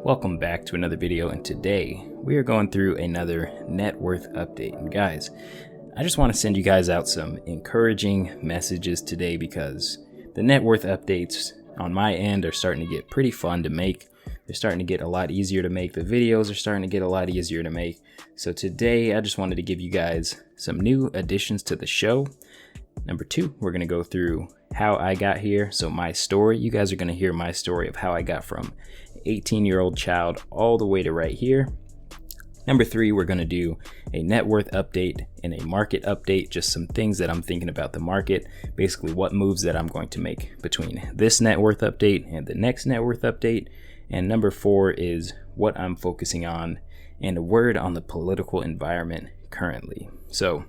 Welcome back to another video, and today we are going through another net worth update. And guys, I just want to send you guys out some encouraging messages today because the net worth updates on my end are starting to get pretty fun to make. They're starting to get a lot easier to make. The videos are starting to get a lot easier to make. So today I just wanted to give you guys some new additions to the show. Number two, we're going to go through how I got here. So my story, you guys are going to hear my story of how I got from 18-year-old child all the way to right here. Number three, we're going to do a net worth update and a market update, just some things that I'm thinking about the market, basically what moves that I'm going to make between this net worth update and the next net worth update. And number four is what I'm focusing on and a word on the political environment currently. So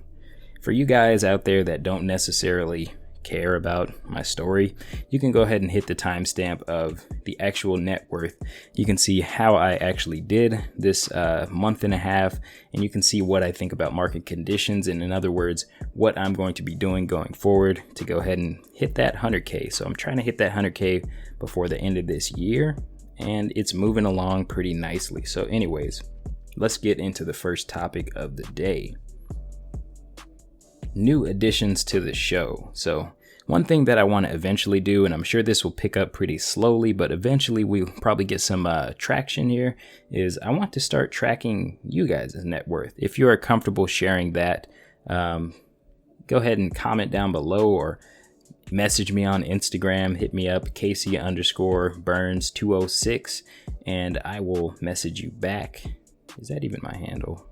for you guys out there that don't necessarily care about my story, you can go ahead and hit the timestamp of the actual net worth. You can see how I actually did this month and a half, and you can see what I think about market conditions, and in other words, what I'm going to be doing going forward to go ahead and hit that 100K. So I'm trying to hit that 100K before the end of this year, and it's moving along pretty nicely. So anyways, let's get into the first topic of the day. New additions to the show. So one thing that I want to eventually do, and I'm sure this will pick up pretty slowly, but eventually we'll probably get some traction here, is I want to start tracking you guys' net worth. If you are comfortable sharing that, go ahead and comment down below or message me on Instagram, hit me up, Casey_Burns206, and I will message you back. Is that even my handle?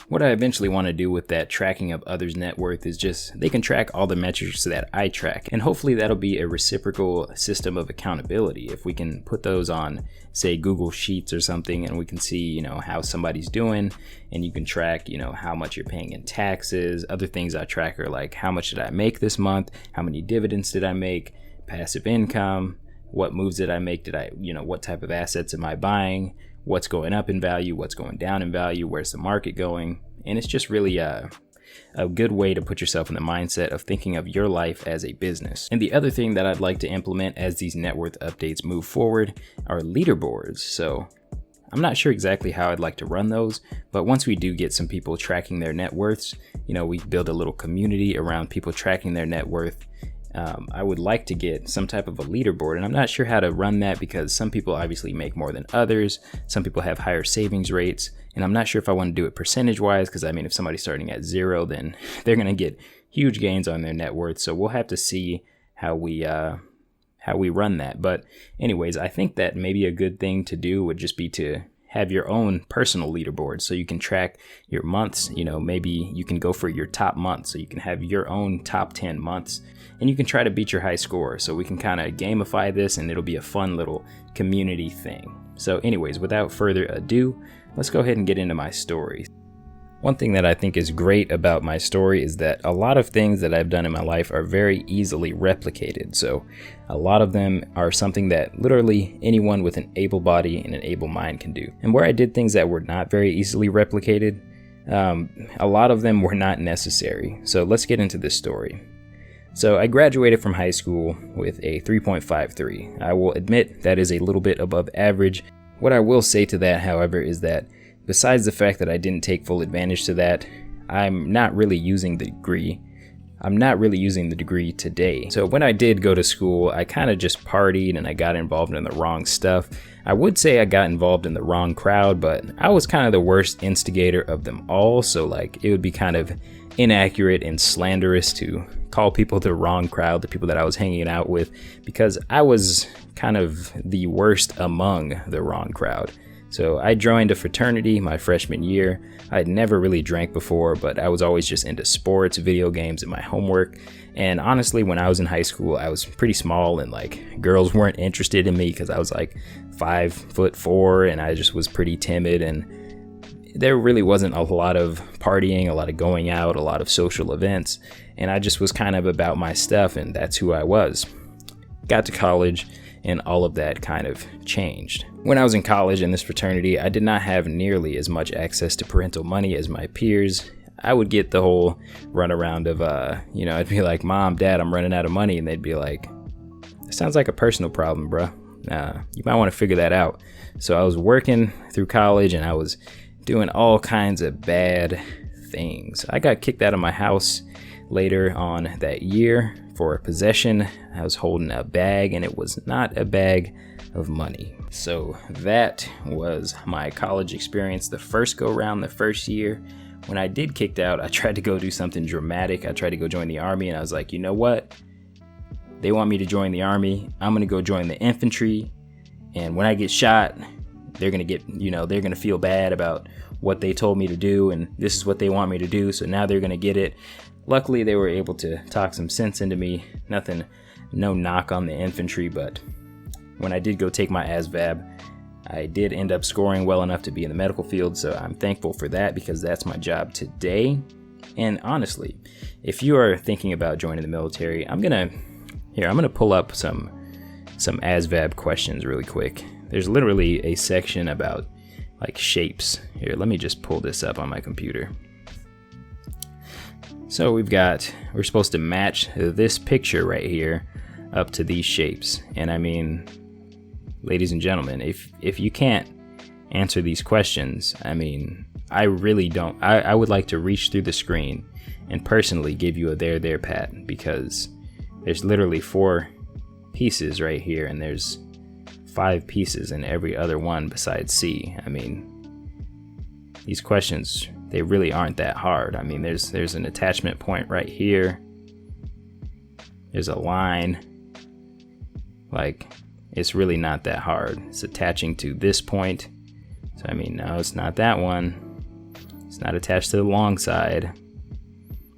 What I eventually want to do with that tracking of others' net worth is just they can track all the metrics that I track, and hopefully that'll be a reciprocal system of accountability. If we can put those on, say, Google Sheets or something, and we can see, how somebody's doing, and you can track, how much you're paying in taxes. Other things I track are like, how much did I make this month? How many dividends did I make? Passive income. What moves did I make? What type of assets am I buying? What's going up in value, what's going down in value, where's the market going? And it's just really a good way to put yourself in the mindset of thinking of your life as a business. And the other thing that I'd like to implement as these net worth updates move forward are leaderboards. So I'm not sure exactly how I'd like to run those, but once we do get some people tracking their net worths, we build a little community around people tracking their net worth. I would like to get some type of a leaderboard, and I'm not sure how to run that because some people obviously make more than others. Some people have higher savings rates, and I'm not sure if I want to do it percentage wise because if somebody's starting at zero, then they're going to get huge gains on their net worth. So we'll have to see how we run that. But anyways, I think that maybe a good thing to do would just be to have your own personal leaderboard so you can track your months. Maybe you can go for your top month, so you can have your own top 10 months and you can try to beat your high score. So we can kind of gamify this and it'll be a fun little community thing. So anyways, without further ado, let's go ahead and get into my story. One thing that I think is great about my story is that a lot of things that I've done in my life are very easily replicated. So a lot of them are something that literally anyone with an able body and an able mind can do. And where I did things that were not very easily replicated, a lot of them were not necessary. So let's get into this story. So I graduated from high school with a 3.53. I will admit that is a little bit above average. What I will say to that, however, is that besides the fact that I didn't take full advantage to that, I'm not really using the degree. I'm not really using the degree today. So when I did go to school, I kind of just partied and I got involved in the wrong stuff. I would say I got involved in the wrong crowd, but I was kind of the worst instigator of them all. So it would be kind of inaccurate and slanderous to call people the wrong crowd, the people that I was hanging out with, because I was kind of the worst among the wrong crowd. So I joined a fraternity my freshman year. I'd never really drank before, but I was always just into sports, video games, and my homework. And honestly, when I was in high school, I was pretty small and girls weren't interested in me because I was 5'4" and I just was pretty timid, and there really wasn't a lot of partying, a lot of going out, a lot of social events. And I just was kind of about my stuff, and that's who I was. Got to college, and all of that kind of changed. When I was in college in this fraternity, I did not have nearly as much access to parental money as my peers. I would get the whole runaround of, I'd be like, Mom, Dad, I'm running out of money. And they'd be like, it sounds like a personal problem, bro. you might want to figure that out. So I was working through college and I was doing all kinds of bad things. I got kicked out of my house later on that year for possession. I was holding a bag and it was not a bag of money. So that was my college experience the first go round, the first year. When I did kicked out, I tried to go do something dramatic. I tried to go join the army and I was like, you know what? They want me to join the army. I'm going to go join the infantry. And when I get shot, they're going to get, they're going to feel bad about what they told me to do. And this is what they want me to do. So now they're going to get it. Luckily, they were able to talk some sense into me. No knock on the infantry, but when I did go take my ASVAB, I did end up scoring well enough to be in the medical field, so I'm thankful for that because that's my job today. And honestly, if you are thinking about joining the military, I'm gonna pull up some ASVAB questions really quick. There's literally a section about like shapes. Here, let me just pull this up on my computer. So we're supposed to match this picture right here up to these shapes. And I mean, ladies and gentlemen, if you can't answer these questions, I mean, I really don't. I would like to reach through the screen and personally give you a there pat, because there's literally 4 pieces right here and there's 5 pieces in every other one besides C. I mean, these questions, they really aren't that hard. I mean, there's an attachment point right here. There's a line. Like, it's really not that hard. It's attaching to this point. So, I mean, no, it's not that one. It's not attached to the long side.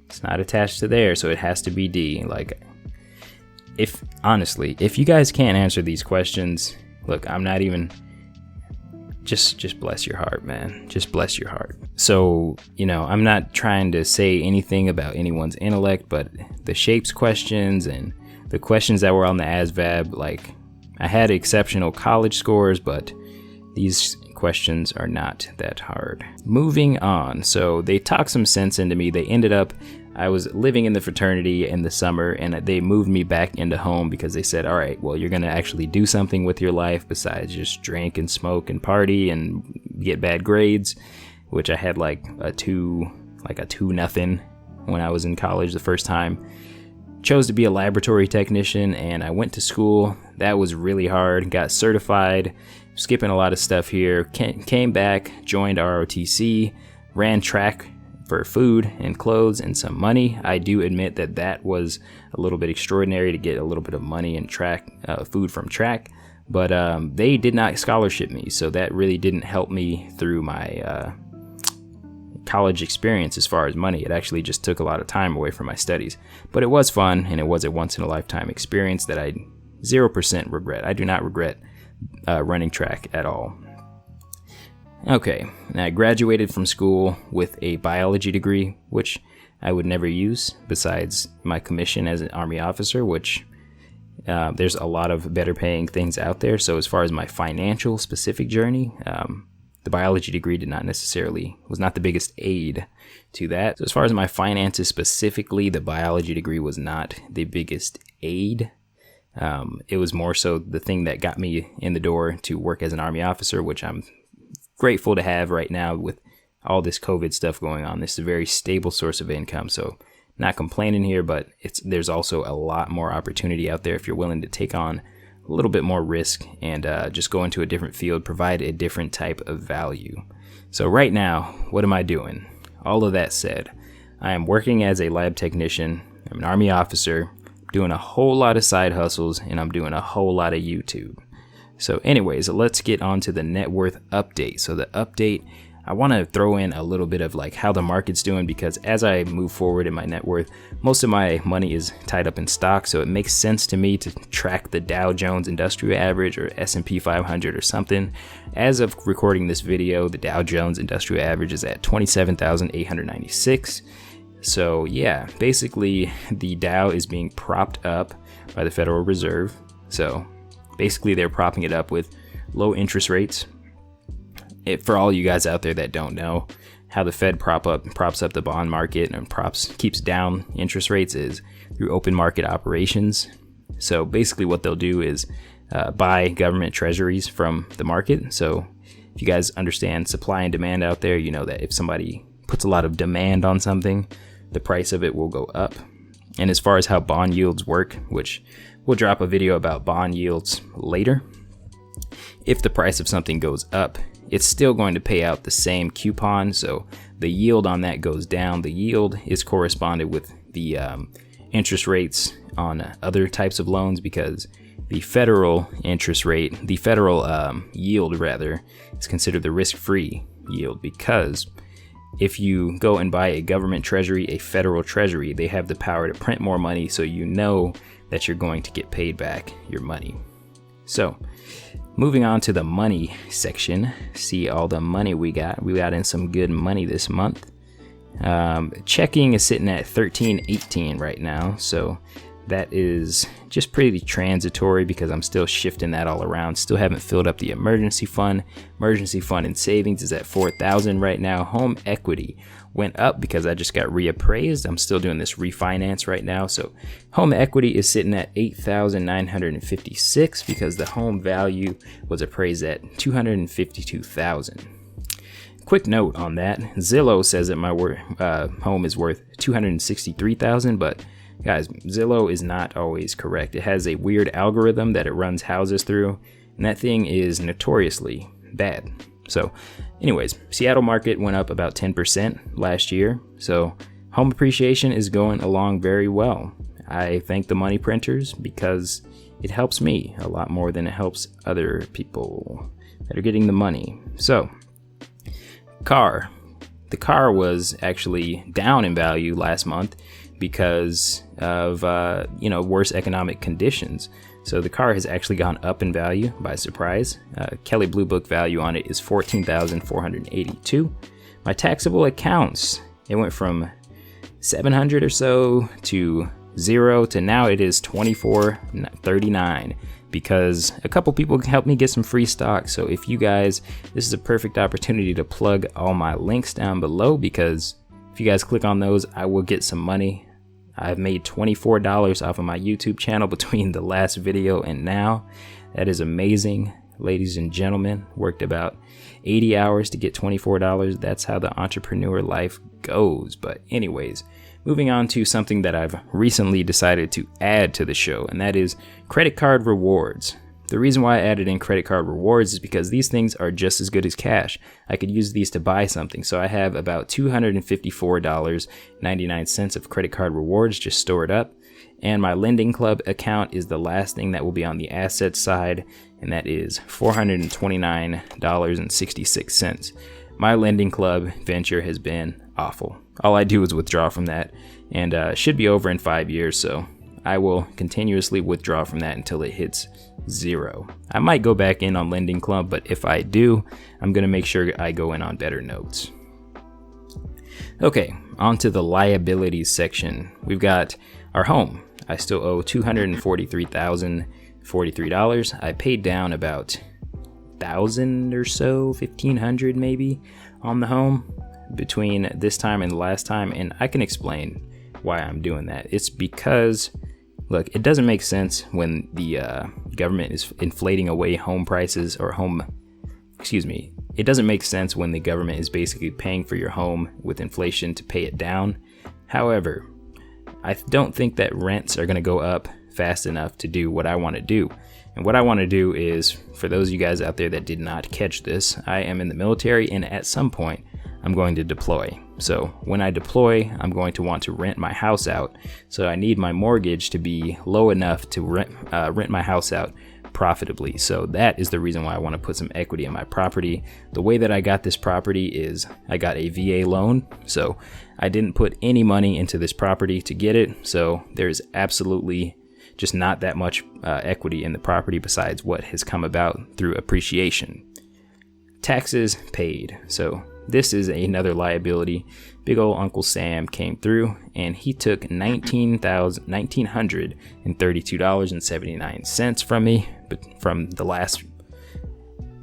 It's not attached to there, so it has to be D. Like, if you guys can't answer these questions, look, I'm not even... Just bless your heart, man. Just bless your heart. So, I'm not trying to say anything about anyone's intellect, but the shapes questions and the questions that were on the ASVAB, like, I had exceptional college scores, but these questions are not that hard. Moving on. So they talked some sense into me. I was living in the fraternity in the summer and they moved me back into home because they said, all right, well, you're going to actually do something with your life besides just drink and smoke and party and get bad grades, which I had like a 2-0 when I was in college the first time. Chose to be a laboratory technician and I went to school. That was really hard. Got certified, skipping a lot of stuff here. Came back, joined ROTC, ran track for food and clothes and some money. I do admit that was a little bit extraordinary to get a little bit of money and food from track, but they did not scholarship me, so that really didn't help me through my college experience as far as money. It actually just took a lot of time away from my studies, but it was fun and it was a once-in-a-lifetime experience that I 0% regret. I do not regret running track at all. Okay, I graduated from school with a biology degree, which I would never use besides my commission as an Army officer, which there's a lot of better paying things out there. So as far as my financial specific journey, the biology degree was not the biggest aid to that. So as far as my finances specifically, the biology degree was not the biggest aid. It was more so the thing that got me in the door to work as an Army officer, which I'm grateful to have right now with all this COVID stuff going on. This is a very stable source of income, so not complaining here, but there's also a lot more opportunity out there if you're willing to take on a little bit more risk and just go into a different field, provide a different type of value. So right now, what am I doing? All of that said, I am working as a lab technician. I'm an Army officer, doing a whole lot of side hustles, and I'm doing a whole lot of YouTube. So anyways, let's get on to the net worth update. So the update, I want to throw in a little bit of like how the market's doing, because as I move forward in my net worth, most of my money is tied up in stock. So it makes sense to me to track the Dow Jones Industrial Average or S&P 500 or something. As of recording this video, the Dow Jones Industrial Average is at 27,896. So yeah, basically the Dow is being propped up by the Federal Reserve. So basically they're propping it up with low interest rates. For all you guys out there that don't know how the Fed props up the bond market and keeps down interest rates is through open market operations. So basically what they'll do is buy government treasuries from the market. So if you guys understand supply and demand out there, you know that if somebody puts a lot of demand on something, the price of it will go up. And as far as how bond yields work, which we'll drop a video about bond yields later, if the price of something goes up, it's still going to pay out the same coupon. So the yield on that goes down. The yield is corresponded with the interest rates on other types of loans, because the federal interest rate, the federal yield rather, is considered the risk-free yield, because if you go and buy a government treasury, a federal treasury, they have the power to print more money, so you know that you're going to get paid back your money. So moving on to the money section, see all the money we got. We got in some good money this month. Checking is sitting at $13.18 right now, so that is just pretty transitory because I'm still shifting that all around. Still haven't filled up the emergency fund. Emergency fund and savings is at $4,000 right now. Home equity went up because I just got reappraised. I'm still doing this refinance right now, so home equity is sitting at $8,956 because the home value was appraised at $252,000. Quick note on that: Zillow says that my home is worth $263,000, but guys, Zillow is not always correct. It has a weird algorithm that it runs houses through, and that thing is notoriously bad. So anyways, Seattle market went up about 10% last year, so home appreciation is going along very well. I thank the money printers because it helps me a lot more than it helps other people that are getting the money. So the car was actually down in value last month because of worse economic conditions. So the car has actually gone up in value by surprise. Kelley Blue Book value on it is $14,482. My taxable accounts, it went from 700 or so to 0 to now it is $24.39 because a couple people helped me get some free stock. So if you guys, this is a perfect opportunity to plug all my links down below, because if you guys click on those, I will get some money. I've made $24 off of my YouTube channel between the last video and now. That is amazing, ladies and gentlemen. Worked about 80 hours to get $24. That's how the entrepreneur life goes. But anyways, moving on to something that I've recently decided to add to the show, and that is credit card rewards. The reason why I added in credit card rewards is because these things are just as good as cash. I could use these to buy something. So I have about $254.99 of credit card rewards just stored up. And my Lending Club account is the last thing that will be on the asset side, and that is $429.66. My Lending Club venture has been awful. All I do is withdraw from that, and should be over in 5 years, so I will continuously withdraw from that until it hits 0. I might go back in on Lending Club, but if I do, I'm going to make sure I go in on better notes. Okay, on to the liabilities section. We've got our home. I still owe $243,043. I paid down about $1,000 or so, $1,500 maybe, on the home between this time and the last time, and I can explain why I'm doing that. It's because, look, it doesn't make sense when the government is inflating away home prices, it doesn't make sense when the government is basically paying for your home with inflation to pay it down. However, I don't think that rents are going to go up fast enough to do what I want to do. And what I want to do is, for those of you guys out there that did not catch this, I am in the military, and at some point I'm going to deploy. So when I deploy, I'm going to want to rent my house out. So I need my mortgage to be low enough to rent my house out profitably. So that is the reason why I want to put some equity in my property. The way that I got this property is I got a VA loan. So I didn't put any money into this property to get it. So there's absolutely just not that much equity in the property besides what has come about through appreciation. Taxes paid. So this is another liability. Big old Uncle Sam came through and he took $1,932.79 from me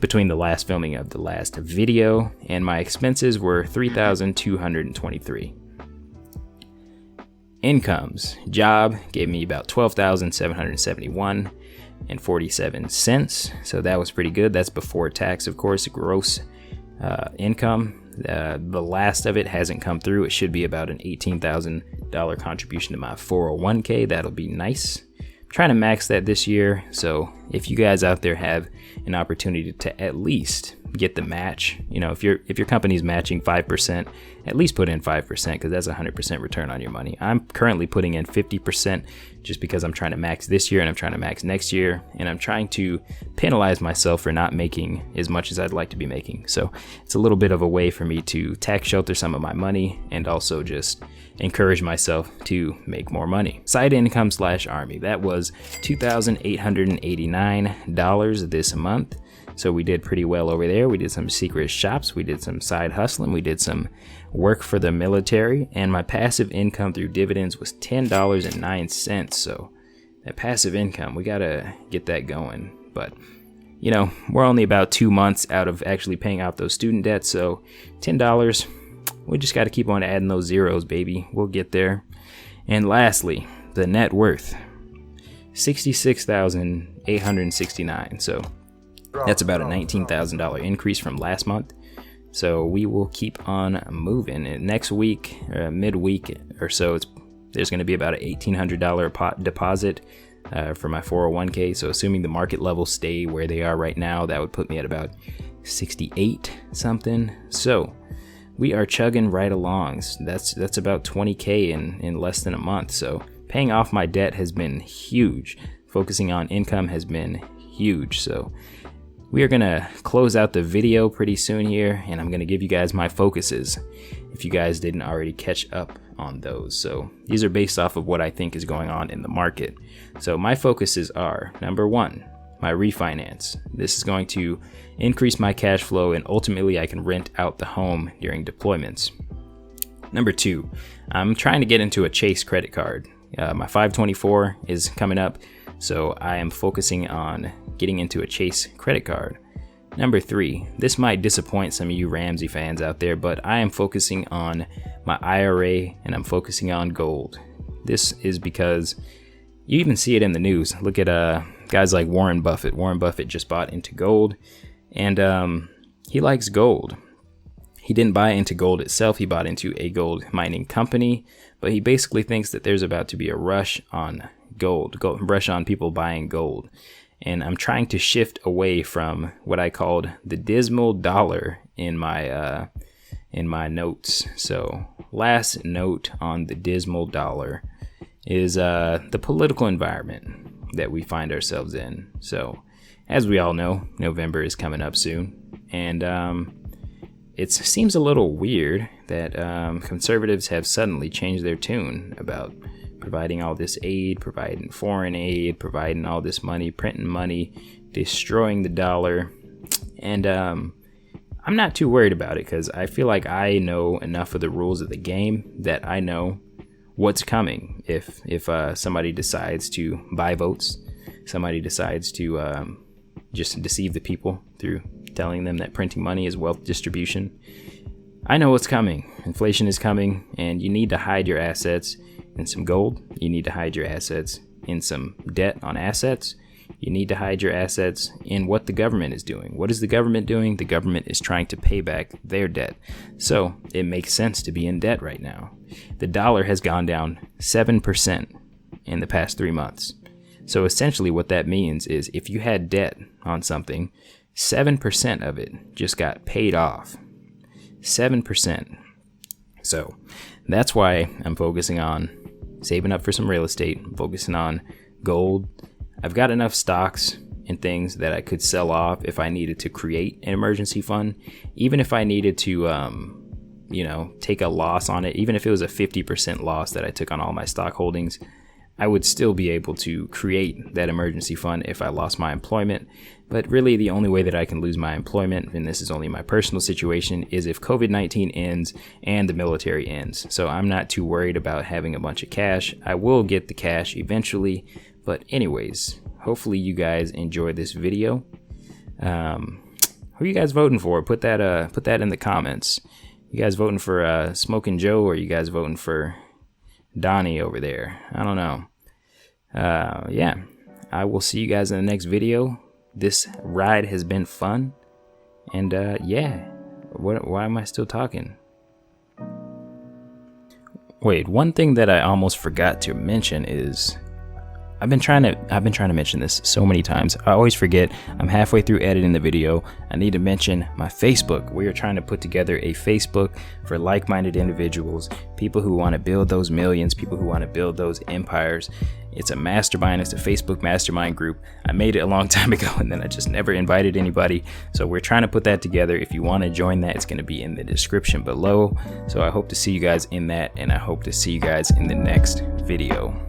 between the last filming of the last video, and my expenses were $3,223. Incomes. Job gave me about $12,771. $2,889.47. So that was pretty good. That's before tax, of course, gross income. The last of it hasn't come through. It should be about an $18,000 contribution to my 401k. That'll be nice. I'm trying to max that this year. So if you guys out there have an opportunity to at least get the match, if your company's matching 5%, at least put in 5%, because that's 100% return on your money. I'm currently putting in 50% just because I'm trying to max this year and I'm trying to max next year, and I'm trying to penalize myself for not making as much as I'd like to be making. So it's a little bit of a way for me to tax shelter some of my money and also just encourage myself to make more money. Side income / army, that was $2,889 this month. So we did pretty well over there. We did some secret shops, we did some side hustling, we did some work for the military, and my passive income through dividends was $10.09. So that passive income, we gotta get that going. But we're only about 2 months out of actually paying off those student debts, so $10, we just gotta keep on adding those zeros, baby. We'll get there. And lastly, the net worth, $66,869. So that's about a $19,000 increase from last month. So we will keep on moving. And next week, midweek or so, there's going to be about an $1,800 deposit for my 401k. So assuming the market levels stay where they are right now, that would put me at about 68 something. So we are chugging right along. That's about 20k in less than a month. So paying off my debt has been huge. Focusing on income has been huge. So we are going to close out the video pretty soon here, and I'm going to give you guys my focuses if you guys didn't already catch up on those. So these are based off of what I think is going on in the market. So my focuses are, number one, my refinance. This is going to increase my cash flow, and ultimately I can rent out the home during deployments. Number two, I'm trying to get into a Chase credit card. My 524 is coming up, so I am focusing on getting into a Chase credit card. Number three, this might disappoint some of you Ramsey fans out there, but I am focusing on my IRA and I'm focusing on gold. This is because you even see it in the news. Look at guys like Warren Buffett. Warren Buffett just bought into gold, and he likes gold. He didn't buy into gold itself, he bought into a gold mining company, but he basically thinks that there's about to be a rush on rush on people buying gold. And I'm trying to shift away from what I called the Dismal dollar in my notes. So last note on the Dismal dollar is the political environment that we find ourselves in. So as we all know, November is coming up soon, and it seems a little weird that conservatives have suddenly changed their tune about providing all this aid, providing foreign aid, providing all this money, printing money, destroying the dollar. And I'm not too worried about it because I feel like I know enough of the rules of the game that I know what's coming if somebody decides to buy votes, somebody decides to just deceive the people through telling them that printing money is wealth distribution. I know what's coming. Inflation is coming, and you need to hide your assets in some gold. You need to hide your assets in some debt on assets. You need to hide your assets in what the government is doing. What is the government doing? The government is trying to pay back their debt. So it makes sense to be in debt right now. The dollar has gone down 7% in the past 3 months. So essentially what that means is if you had debt on something, 7% of it just got paid off. 7%. So that's why I'm focusing on saving up for some real estate, focusing on gold. I've got enough stocks and things that I could sell off if I needed to create an emergency fund. Even if I needed to, take a loss on it, even if it was a 50% loss that I took on all my stock holdings, I would still be able to create that emergency fund if I lost my employment. But really the only way that I can lose my employment, and this is only my personal situation, is if COVID-19 ends and the military ends. So I'm not too worried about having a bunch of cash. I will get the cash eventually. But anyways, hopefully you guys enjoyed this video. Who are you guys voting for? Put that in the comments. You guys voting for Smoking Joe, or you guys voting for Donnie over there? I don't know. Yeah. I will see you guys in the next video. This ride has been fun. And yeah, why am I still talking? Wait, one thing that I almost forgot to mention is I've been trying to mention this so many times. I always forget. I'm halfway through editing the video. I need to mention my Facebook. We are trying to put together a Facebook for like-minded individuals, people who want to build those millions, people who want to build those empires. It's a mastermind. It's a Facebook mastermind group. I made it a long time ago and then I just never invited anybody. So we're trying to put that together. If you want to join that, it's going to be in the description below. So I hope to see you guys in that, and I hope to see you guys in the next video.